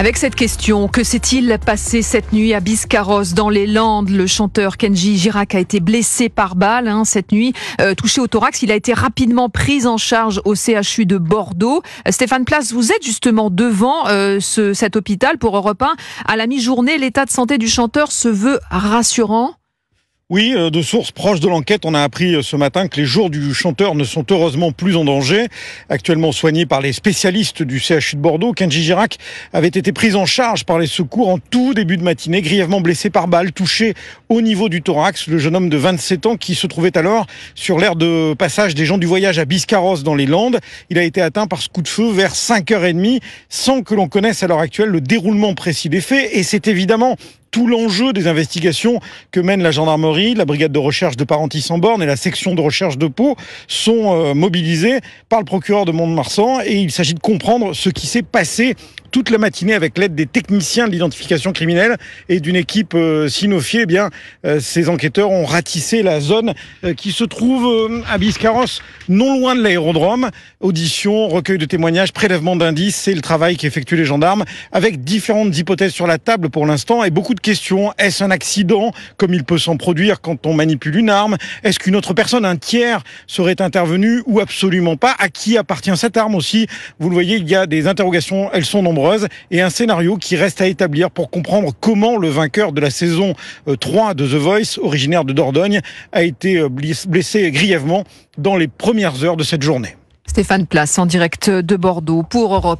Avec cette question, que s'est-il passé cette nuit à Biscarrosse dans les Landes? Le chanteur Kenji Girac a été blessé par balle cette nuit, touché au thorax. Il a été rapidement pris en charge au CHU de Bordeaux. Stéphane Place, vous êtes justement devant cet hôpital pour Europe 1. À la mi-journée, l'état de santé du chanteur se veut rassurant. Oui, de sources proches de l'enquête, on a appris ce matin que les jours du chanteur ne sont heureusement plus en danger. Actuellement soigné par les spécialistes du CHU de Bordeaux, Kenji Girac avait été pris en charge par les secours en tout début de matinée, grièvement blessé par balle, touché au niveau du thorax. Le jeune homme de 27 ans qui se trouvait alors sur l'aire de passage des gens du voyage à Biscarrosse dans les Landes. Il a été atteint par ce coup de feu vers 5h30 sans que l'on connaisse à l'heure actuelle le déroulement précis des faits. Et c'est évidemment tout l'enjeu des investigations que mène la gendarmerie, la brigade de recherche de Parentis-en-Born et la section de recherche de Pau sont mobilisés par le procureur de Mont-de-Marsan et il s'agit de comprendre ce qui s'est passé toute la matinée avec l'aide des techniciens de l'identification criminelle et d'une équipe cynophile. Ces enquêteurs ont ratissé la zone qui se trouve à Biscarrosse, non loin de l'aérodrome. Audition, recueil de témoignages, prélèvement d'indices, c'est le travail qu'effectuent les gendarmes avec différentes hypothèses sur la table pour l'instant et beaucoup de questions. Est-ce un accident, comme il peut s'en produire quand on manipule une arme? Est-ce qu'une autre personne, un tiers, serait intervenu ou absolument pas? À qui appartient cette arme aussi? Vous le voyez, il y a des interrogations, elles sont nombreuses. Et un scénario qui reste à établir pour comprendre comment le vainqueur de la saison 3 de The Voice, originaire de Dordogne, a été blessé grièvement dans les premières heures de cette journée. Stéphane Place en direct de Bordeaux pour Europe 1.